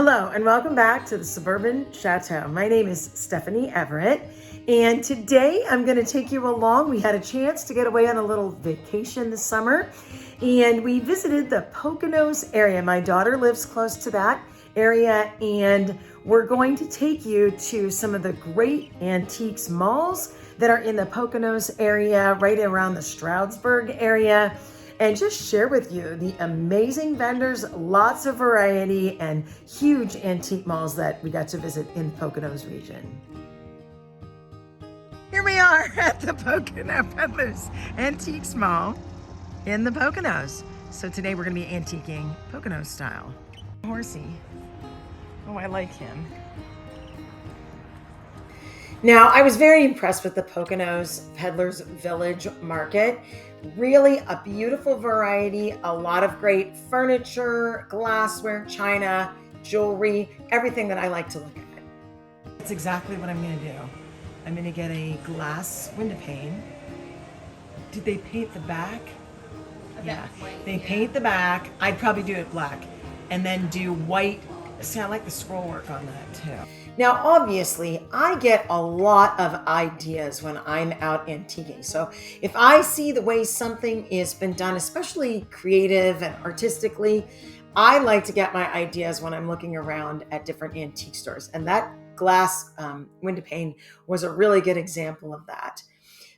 Hello and welcome back to the Suburban Chateau. My name is Stephanie Everett, and today I'm going to take you along. We had a chance to get away on a little vacation this summer, and we visited the Poconos area. My daughter lives close to that area, and we're going to take you to some of the great antiques malls that are in the Poconos area, right around the Stroudsburg area, and just share with you the amazing vendors, lots of variety, and huge antique malls that we got to visit in the Poconos region. Here we are at the Pocono Peddlers Antiques Mall in the Poconos. So today we're going to be antiquing Poconos style. Horsey. Oh, I like him. Now, I was very impressed with the Poconos Peddlers Village Market. Really a beautiful variety, a lot of great furniture, glassware, china, jewelry, everything that I like to look at. That's exactly what I'm going to do. I'm going to get a glass window pane. Did they paint the back? Yeah, they paint the back. I'd probably do it black and then do white. See, I like the scroll work on that too. Now, obviously, I get a lot of ideas when I'm out antiquing. So if I see the way something has been done, especially creative and artistically, I like to get my ideas when I'm looking around at different antique stores. And that glass window pane was a really good example of that.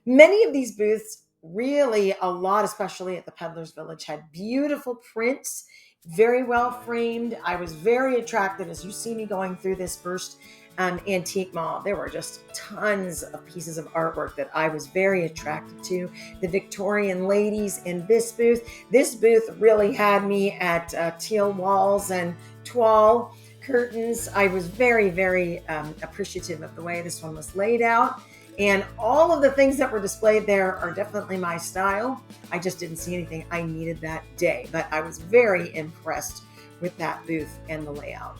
Many of these booths, really a lot, especially at the Peddlers Village, had beautiful prints, very well framed. I was very attracted as you see me going through this first antique mall. There were just tons of pieces of artwork that I was very attracted to. The Victorian ladies in this booth. This booth really had me at teal walls and toile curtains. I was very, very appreciative of the way this one was laid out. And all of the things that were displayed there are definitely my style. I just didn't see anything I needed that day, but I was very impressed with that booth and the layout.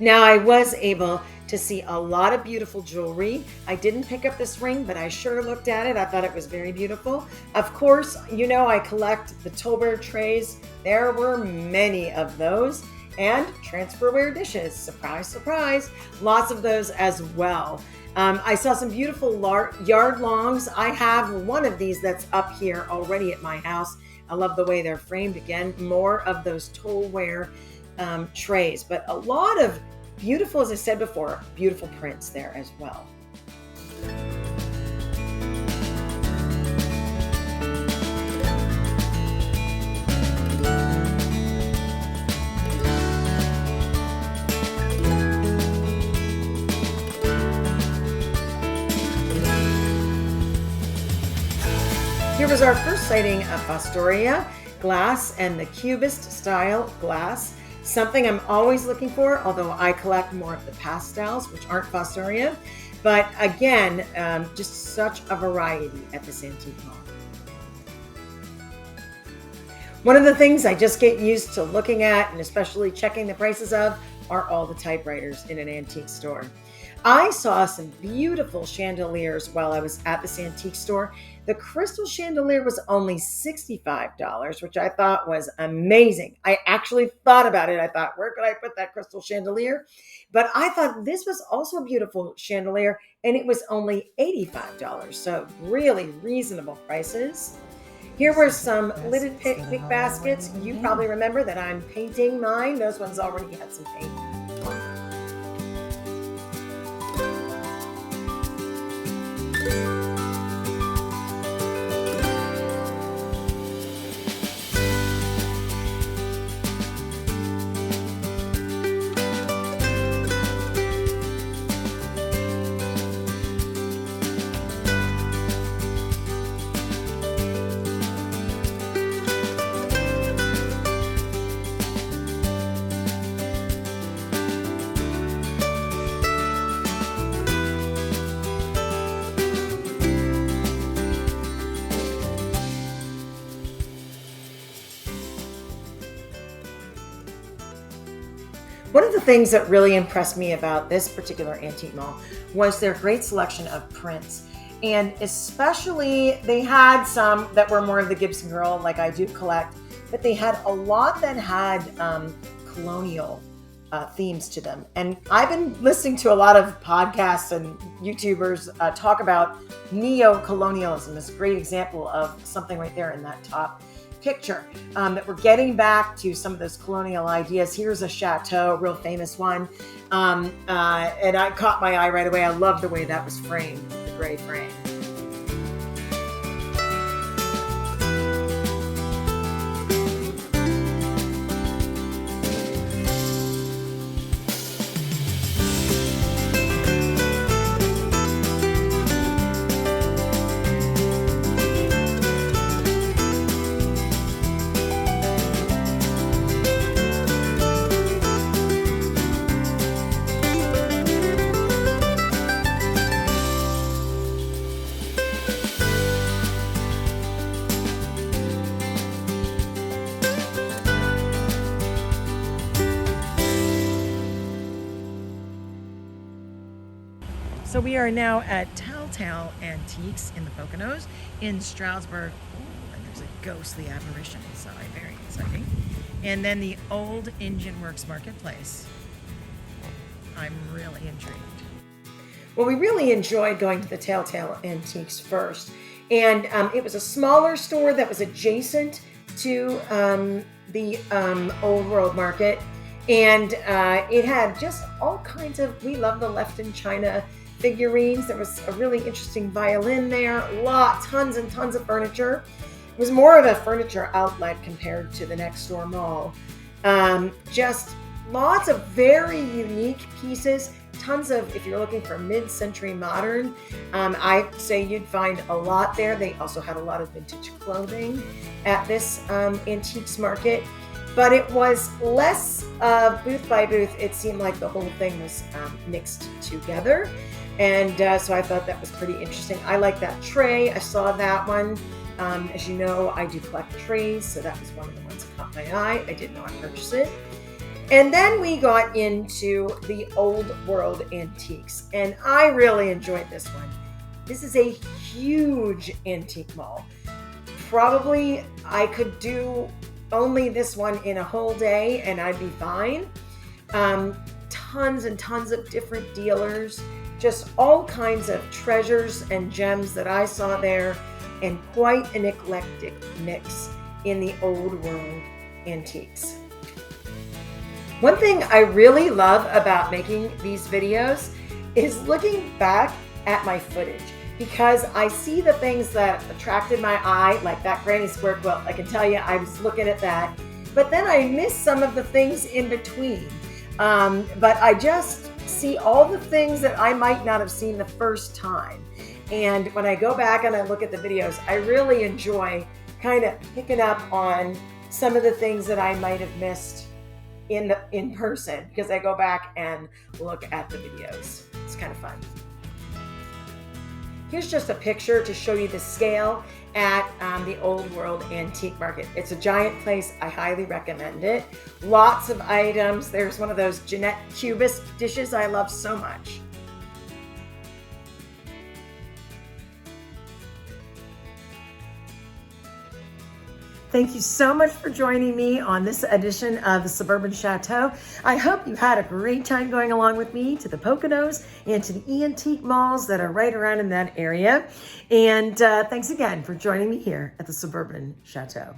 Now, I was able to see a lot of beautiful jewelry. I didn't pick up this ring, but I sure looked at it. I thought it was very beautiful. Of course, you know I collect the Tupperware trays. There were many of those. And transferware dishes. Surprise, surprise. Lots of those as well. I saw some beautiful yard longs. I have one of these that's up here already at my house. I love the way they're framed. Again, more of those Tupperware trays, but a lot of beautiful, as I said before, beautiful prints there as well. Here was our first sighting of Fostoria glass and the Cubist style glass. Something I'm always looking for, although I collect more of the pastels, which aren't Fostoria. But again, just such a variety at this antique mall. One of the things I just get used to looking at, and especially checking the prices of, are all the typewriters in an antique store. I saw some beautiful chandeliers while I was at this antique store. The crystal chandelier was only $65, which I thought was amazing. I actually thought about it. I thought, where could I put that crystal chandelier? But I thought this was also a beautiful chandelier, and it was only $85. So really reasonable prices. Here were some lidded picnic baskets. You probably remember that I'm painting mine. Those ones already had some paint. One of the things that really impressed me about this particular antique mall was their great selection of prints. And especially, they had some that were more of the Gibson Girl, like I do collect, but they had a lot that had colonial themes to them. And I've been listening to a lot of podcasts and YouTubers talk about neo-colonialism as a great example of something right there in that top picture, that we're getting back to some of those colonial ideas. Here's a chateau, a real famous one. And I caught my eye right away. I love the way that was framed, the gray frame. So we are now at Telltale Antiques in the Poconos in Stroudsburg. Ooh, and there's a ghostly apparition inside, very exciting. And then the Old Engine Works Marketplace. I'm really intrigued. Well, we really enjoyed going to the Telltale Antiques first. And it was a smaller store that was adjacent to the Old World Market. And it had just all kinds of, we love the Left in China figurines. There was a really interesting violin there, tons and tons of furniture. It was more of a furniture outlet compared to the next door mall. Just lots of very unique pieces, tons of, if you're looking for mid-century modern, I say you'd find a lot there. They also had a lot of vintage clothing at this antiques market, but it was less booth by booth. It seemed like the whole thing was mixed together. And so I thought that was pretty interesting. I like that tray. I saw that one. As you know, I do collect trays, so that was one of the ones that caught my eye. I did not purchase it. And then we got into the Old World Antiques, and I really enjoyed this one. This is a huge antique mall. Probably I could do only this one in a whole day and I'd be fine. Tons and tons of different dealers, just all kinds of treasures and gems that I saw there, and quite an eclectic mix in the Old World Antiques. One thing I really love about making these videos is looking back at my footage, because I see the things that attracted my eye, like that granny square quilt. I can tell you I was looking at that, but then I miss some of the things in between. But I just see all the things that I might not have seen the first time. And when I go back and I look at the videos, I really enjoy kind of picking up on some of the things that I might have missed in person, because I go back and look at the videos. It's kind of fun. Here's just a picture to show you the scale at the Old World Antique Market. It's a giant place. I highly recommend it. Lots of items. There's one of those Jeanette Cubist dishes I love so much. Thank you so much for joining me on this edition of the Suburban Chateau. I hope you had a great time going along with me to the Poconos and to the antique malls that are right around in that area. And thanks again for joining me here at the Suburban Chateau.